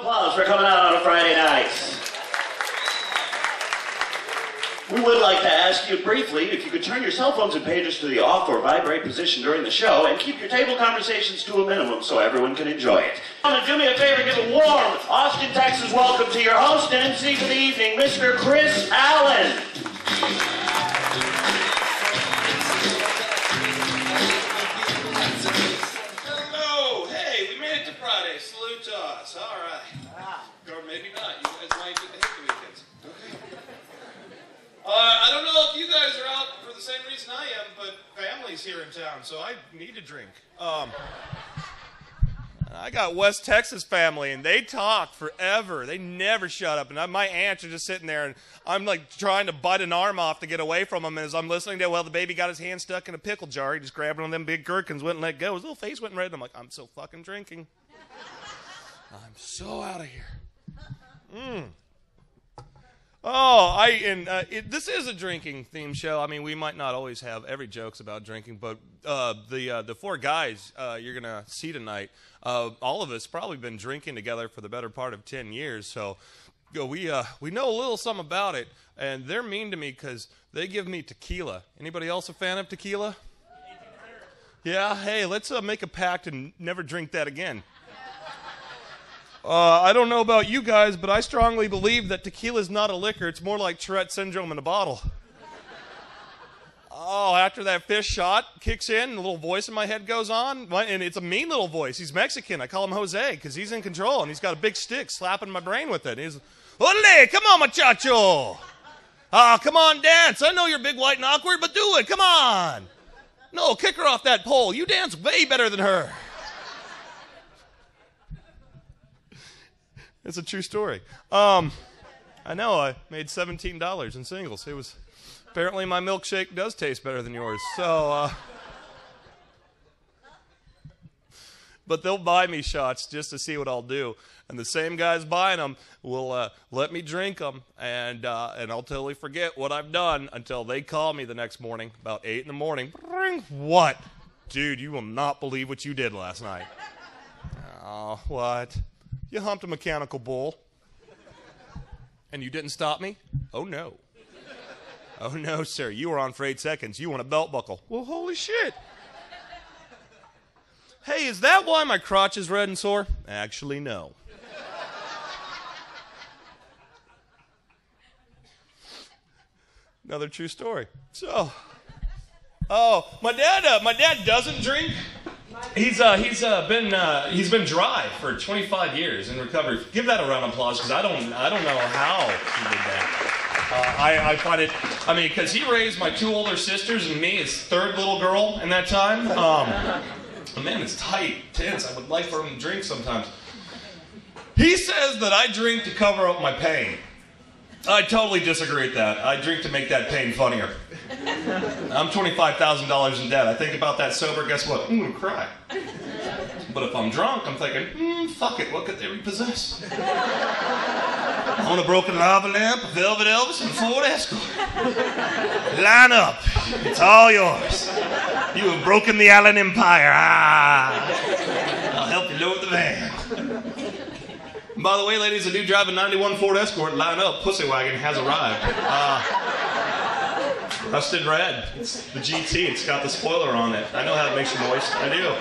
applause for coming out on a Friday night. We would like to ask you briefly if you could turn your cell phones and pagers to the off or vibrate position during the show and keep your table conversations to a minimum so everyone can enjoy it. Do me a favor, give a warm Austin, Texas welcome to your host and MC for the evening, Mr. Chris Allen. Hello, hey, we made it to Friday. Salute to us. All right. Or maybe not. You guys might get to hit the weekends. Okay. I don't know if you guys are out for the same reason I am, but family's here in town, so I need a drink. I got West Texas family, and they talk forever. They never shut up. And my aunts are just sitting there, and I'm like trying to bite an arm off to get away from them. And as I'm listening to, well, the baby got his hand stuck in a pickle jar. He just grabbed one of them big gherkins, wouldn't let go. His little face went red. And I'm like, I'm so fucking drinking. I'm so out of here. This is a drinking themed show. I mean, we might not always have every jokes about drinking, but the four guys you're gonna see tonight, all of us probably been drinking together for the better part of 10 years. So we know a little something about it, and they're mean to me because they give me tequila. Anybody else a fan of tequila? Yeah. Hey, let's make a pact and never drink that again. I don't know about you guys, but I strongly believe that tequila is not a liquor. It's more like Tourette syndrome in a bottle. Oh, after that fifth shot kicks in, a little voice in my head goes on, and it's a mean little voice. He's Mexican. I call him Jose because he's in control, and he's got a big stick slapping my brain with it. He's, Ole, come on, muchacho. Oh, come on, dance. I know you're big, white, and awkward, but do it. Come on. No, kick her off that pole. You dance way better than her. It's a true story. I know I made $17 in singles. It was apparently my milkshake does taste better than yours. So, but they'll buy me shots just to see what I'll do. And the same guys buying them will let me drink them, and I'll totally forget what I've done until they call me the next morning, about 8 in the morning. What? Dude, you will not believe what you did last night. Oh, what? You humped a mechanical bull. And you didn't stop me? Oh, no. Oh, no, sir. You were on for 8 seconds. You want a belt buckle. Well, holy shit. Hey, is that why my crotch is red and sore? Actually, no. Another true story. So, my dad doesn't drink. He's been dry for 25 years in recovery. Give that a round of applause because I don't know how he did that. I find it. I mean, because he raised my 2 older sisters and me, his 3rd little girl in that time. Man, it's tight, tense. I would like for him to drink sometimes. He says that I drink to cover up my pain. I totally disagree with that. I drink to make that pain funnier. I'm $25,000 in debt. I think about that sober, guess what? I'm going to cry. But if I'm drunk, I'm thinking, fuck it, what could they repossess? I own a broken lava lamp, a Velvet Elvis, and a Ford Escort. Line up. It's all yours. You have broken the Allen Empire. I'll help you load the van. By the way, ladies, I do drive a 91 Ford Escort. Line up, Pussy Wagon has arrived. Rusted red. It's the GT. It's got the spoiler on it. I know how it makes you moist. I do.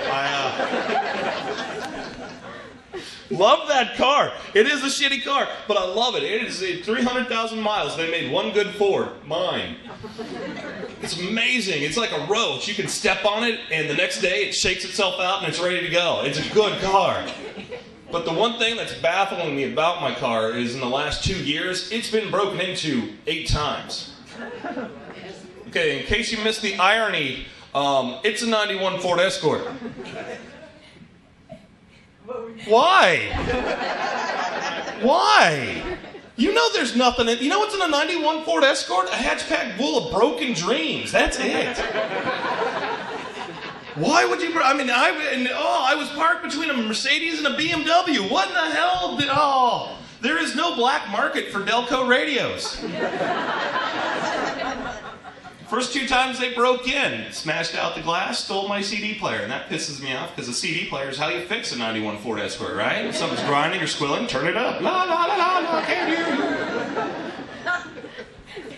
Love that car. It is a shitty car, but I love it. It is 300,000 miles. They made one good Ford. Mine. It's amazing. It's like a roach. You can step on it, and the next day it shakes itself out, and it's ready to go. It's a good car. But the one thing that's baffling me about my car is in the last 2 years, it's been broken into 8 times. Okay, in case you missed the irony, it's a 91 Ford Escort. Why? Why? You know there's nothing in... You know what's in a 91 Ford Escort? A hatchback full of broken dreams. That's it. Why would you... I mean, I was parked between a Mercedes and a BMW. What in the hell did... Oh, there is no black market for Delco radios. First 2 times they broke in, smashed out the glass, stole my CD player, and that pisses me off because a CD player is how you fix a 91 Ford Escort, right? If something's grinding or squilling, turn it up. La la la la la, can't hear you.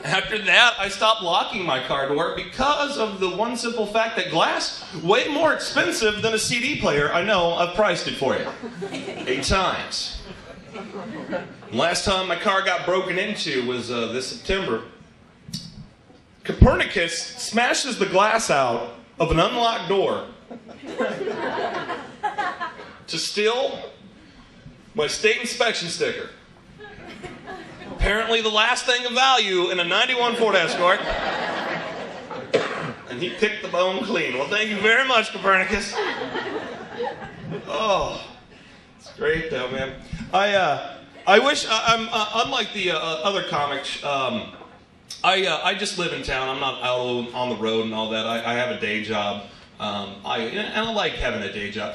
After that, I stopped locking my car door because of the one simple fact that glass, way more expensive than a CD player. I know, I've priced it for you. 8 times. Last time my car got broken into was this September. Copernicus smashes the glass out of an unlocked door to steal my state inspection sticker. Apparently the last thing of value in a 91 Ford Escort. And he picked the bone clean. Well, thank you very much, Copernicus. Oh, it's great though, man. I wish, I'm unlike the other comics, I just live in town. I'm not out on the road and all that. I have a day job. And I like having a day job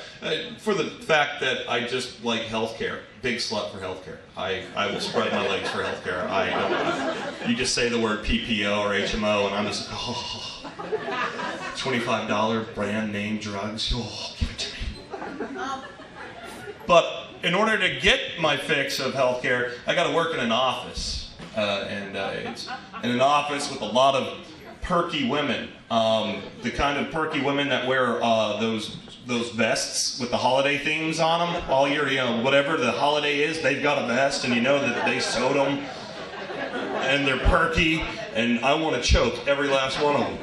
for the fact that I just like healthcare. Big slut for healthcare. I will spread my legs for healthcare. You just say the word PPO or HMO, and I'm just like, oh, $25 brand name drugs. Oh, give it to me. But in order to get my fix of healthcare, I got to work in an office, it's in an office with a lot of perky women, the kind of perky women that wear those vests with the holiday themes on them all year. You know, whatever the holiday is, they've got a vest, and you know that they sewed them, and they're perky, and I want to choke every last one of them.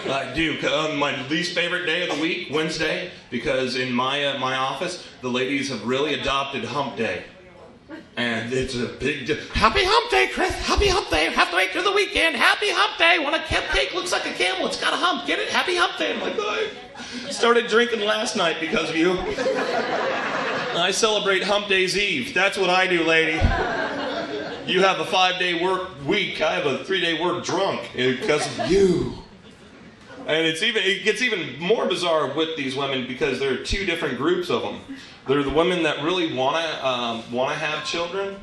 I do. On my least favorite day of the week, Wednesday, because in my office, the ladies have really adopted Hump Day. And it's a big Happy Hump Day, Chris. Happy Hump Day. Have to wait till the weekend. Happy Hump Day. When a cupcake looks like a camel, it's got a hump. Get it? Happy Hump Day. I'm like, I started drinking last night because of you. I celebrate Hump Day's Eve. That's what I do, lady. You have a 5-day work week. I have a 3-day work drunk because of you. And it gets even more bizarre with these women because there are 2 different groups of them. There are the women that really want to have children,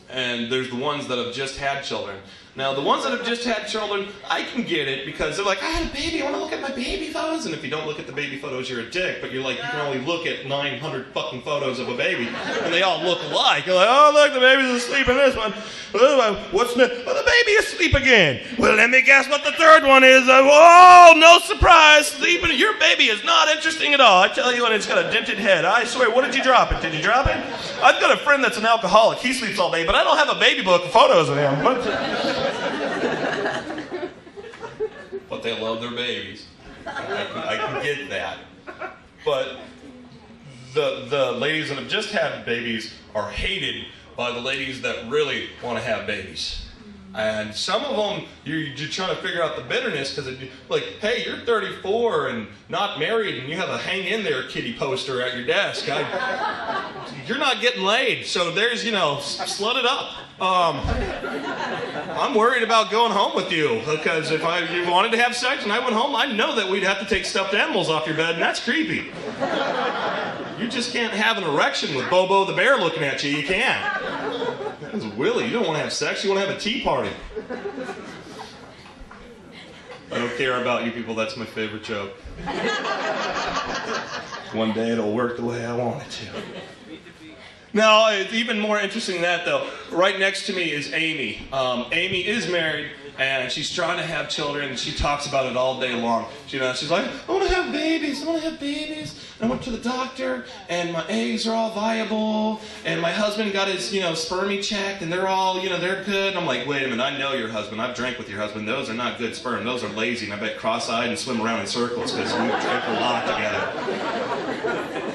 and there's the ones that have just had children. Now, the ones that have just had children, I can get it because they're like, I had a baby, I want to look at my baby photos. And if you don't look at the baby photos, you're a dick. But you're like, you can only look at 900 fucking photos of a baby, and they all look alike. You're like, oh, look, the baby's asleep in this one. What's the... Well, the baby is asleep again. Well, let me guess what the third one is. Oh, no surprise, sleeping. Your baby is not interesting at all. I tell you what, it's got a dented head. I swear, what did you drop it? Did you drop it? I've got a friend that's an alcoholic. He sleeps all day, but I don't have a baby book of photos of him. But they love their babies. I can get that. But the ladies that have just had babies are hated by the ladies that really want to have babies. And some of them, you're trying to figure out the bitterness because, like, hey, you're 34 and not married and you have a hang in there kitty poster at your desk. You're not getting laid, so there's, slut it up. I'm worried about going home with you because if you wanted to have sex and I went home, I know that we'd have to take stuffed animals off your bed, and that's creepy. You just can't have an erection with Bobo the bear looking at you. You can't. That's Willie. You don't want to have sex. You want to have a tea party. I don't care about you people. That's my favorite joke. One day it'll work the way I want it to. Now, it's even more interesting than that, though. Right next to me is Amy. Amy is married, and she's trying to have children, and she talks about it all day long. She's like, I want to have babies. I want to have babies. And I went to the doctor, and my eggs are all viable, and my husband got his, spermie checked, and they're all, they're good. And I'm like, wait a minute, I know your husband. I've drank with your husband. Those are not good sperm. Those are lazy, and I bet cross-eyed and swim around in circles because we drank a lot together.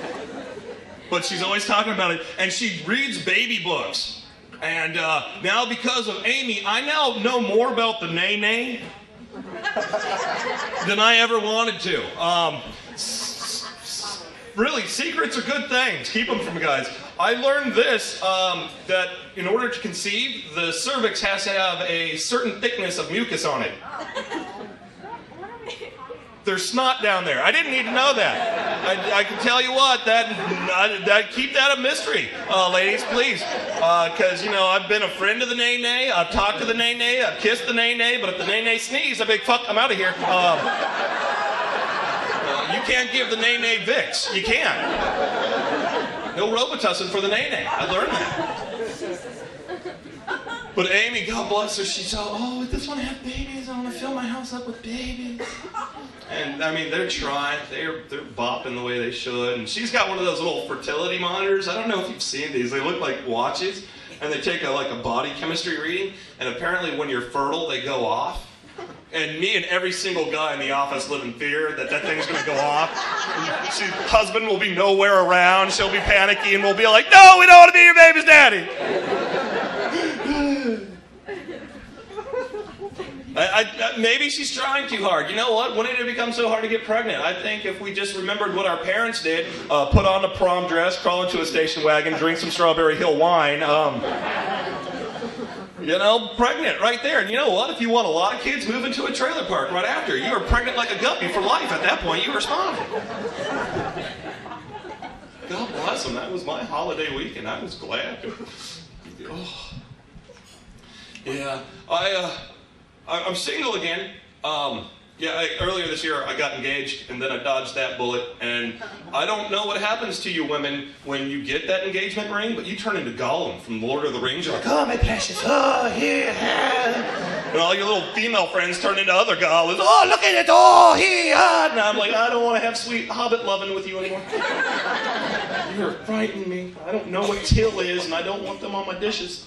But she's always talking about it, and she reads baby books. And now because of Amy, I now know more about the nay-nay than I ever wanted to. Really, secrets are good things. Keep them from guys. I learned this, that in order to conceive, the cervix has to have a certain thickness of mucus on it. There's snot down there. I didn't need to know that. I can tell you what, keep that a mystery, ladies, please. Because, you know, I've been a friend of the nay-nay, I've talked to the nay-nay, I've kissed the nay-nay, but if the nay-nay sneeze, I'm big fuck, I'm out of here. You can't give the nay-nay Vicks. You can't. No Robitussin for the nay-nay. I learned that. But Amy, God bless her, she's all, oh, I just want to have babies. I want to fill my house up with babies. And, I mean, they're trying. They're bopping the way they should. And she's got one of those little fertility monitors. I don't know if you've seen these. They look like watches. And they take like a body chemistry reading. And apparently when you're fertile, they go off. And me and every single guy in the office live in fear that thing's going to go off. Her husband will be nowhere around. She'll be panicky and we'll be like, no, we don't want to be your baby's daddy. Maybe she's trying too hard. You know what? When did it become so hard to get pregnant? I think if we just remembered what our parents did, put on a prom dress, crawl into a station wagon, drink some Strawberry Hill wine, you know, pregnant right there. And you know what? If you want a lot of kids, move into a trailer park right after. You are pregnant like a guppy for life. At that point, you respond. God bless them. That was my holiday weekend. I was glad. Oh. Yeah, I'm single again. Earlier this year I got engaged and then I dodged that bullet, and I don't know what happens to you women when you get that engagement ring, but you turn into Gollum from Lord of the Rings. You're like, oh my precious, oh here, and all your little female friends turn into other Gollums. Oh look at it, oh here, and I'm like, I don't want to have sweet hobbit loving with you anymore. You're frightening me. I don't know what till is, and I don't want them on my dishes.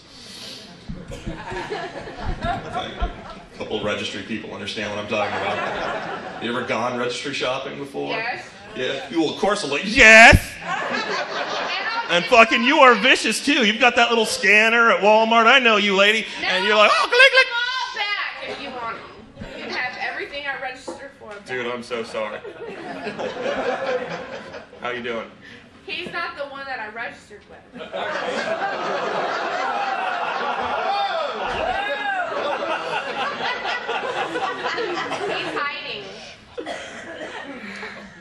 A couple of registry people understand what I'm talking about. You ever gone registry shopping before? Yes. Yeah. Well, of course, yes. And fucking, you are vicious too. You've got that little scanner at Walmart. I know you, lady. No, and you're like, oh, click, click. All back if you want them. You can have everything I registered for. Back. Dude, I'm so sorry. How you doing? He's not the one that I registered with. He's hiding.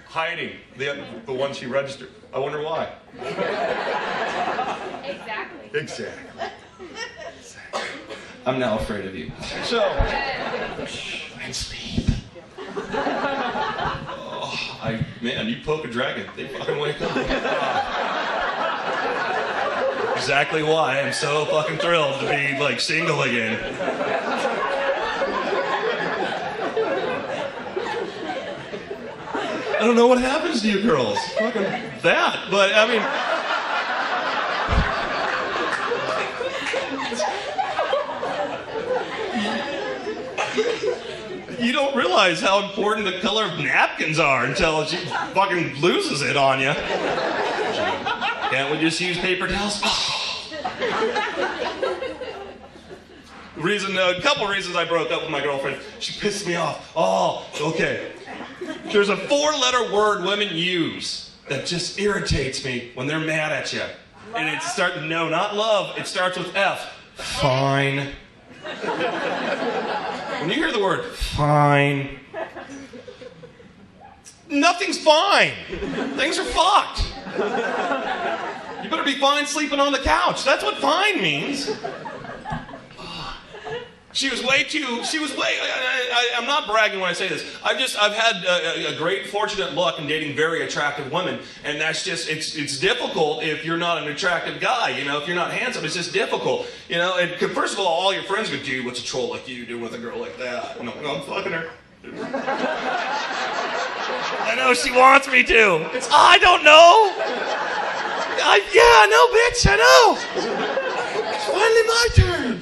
Hiding. The one she registered. I wonder why. Exactly. Exactly. I'm now afraid of you. So, and sleep. Oh, man, you poke a dragon, they fucking wake up. Exactly why I'm so fucking thrilled to be, like, single again. I don't know what happens to you girls. Fucking that, but I mean... You don't realize how important the color of napkins are until she fucking loses it on you. Can't we just use paper towels? A couple reasons I broke up with my girlfriend. She pissed me off. Oh, okay. There's a 4-letter word women use that just irritates me when they're mad at you. And it's starting, no, not love. It starts with F. Fine. When you hear the word fine, nothing's fine. Things are fucked. You better be fine sleeping on the couch. That's what fine means. I'm not bragging when I say this. I've had a great fortunate luck in dating very attractive women, and that's just, it's difficult if you're not an attractive guy, you know, if you're not handsome, it's just difficult, you know, and first of all your friends go, dude, what's a troll like you doing with a girl like that? No, I'm fucking her. I know she wants me to. I don't know. Yeah, no, bitch, I know. It's finally my turn.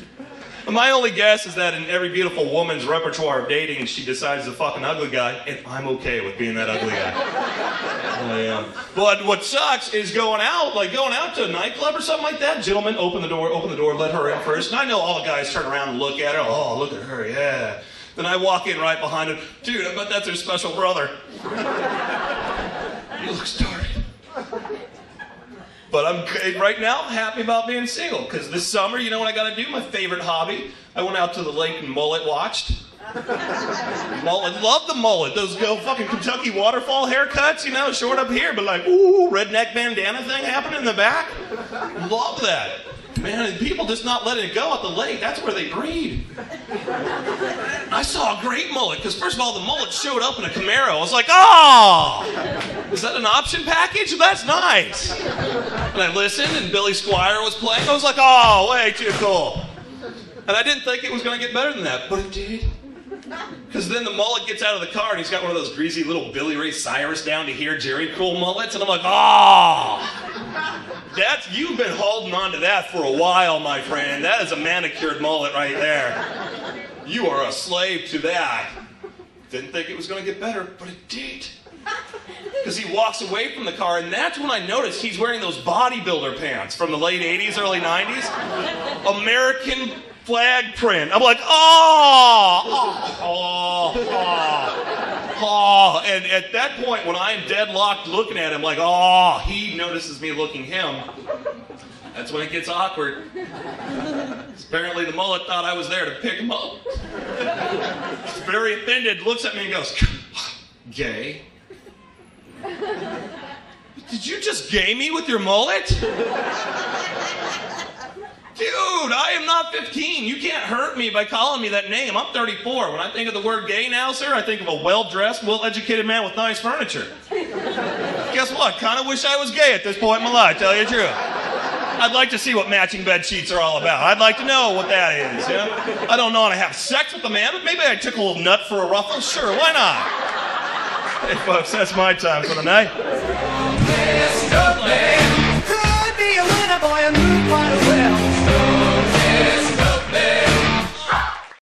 My only guess is that in every beautiful woman's repertoire of dating, she decides to fuck an ugly guy, and I'm okay with being that ugly guy. I am. But what sucks is going out to a nightclub or something like that. Gentlemen, open the door, let her in first. And I know all the guys turn around and look at her. Oh, look at her, yeah. Then I walk in right behind her. Dude, I bet that's her special brother. He looks dark. But I'm right now happy about being single, because this summer, you know what I got to do? My favorite hobby. I went out to the lake and mullet watched. Mullet, love the mullet. Those fucking Kentucky waterfall haircuts, you know, short up here, but like, ooh, redneck bandana thing happening in the back. Love that. Man, and people just not letting it go at the lake. That's where they breed. I saw a great mullet, because first of all, the mullet showed up in a Camaro. I was like, oh, is that an option package? That's nice. And I listened, and Billy Squier was playing. I was like, oh, way too cool. And I didn't think it was going to get better than that, but it did. Because then the mullet gets out of the car, and he's got one of those greasy little Billy Ray Cyrus down to here Jerry Cool mullets, and I'm like, oh. You've been holding on to that for a while, my friend. That is a manicured mullet right there. You are a slave to that. Didn't think it was going to get better, but it did. Because he walks away from the car, and that's when I noticed he's wearing those bodybuilder pants from the late 80s, early 90s. American flag print. I'm like, and at that point, when I'm deadlocked looking at him, like, he notices me looking him. That's when it gets awkward. Apparently the mullet thought I was there to pick him up. He's very offended, looks at me and goes, gay? Did you just gay me with your mullet? Dude, I am not 15. You can't hurt me by calling me that name. I'm 34. When I think of the word gay now, sir, I think of a well-dressed, well-educated man with nice furniture. Guess what? Kind of wish I was gay at this point in my life, tell you the truth. I'd like to see what matching bed sheets are all about. I'd like to know what that is. You know? I don't know how to have sex with a man, but maybe I took a little nut for a ruffle. Sure, why not? Hey, folks, that's my time for the night.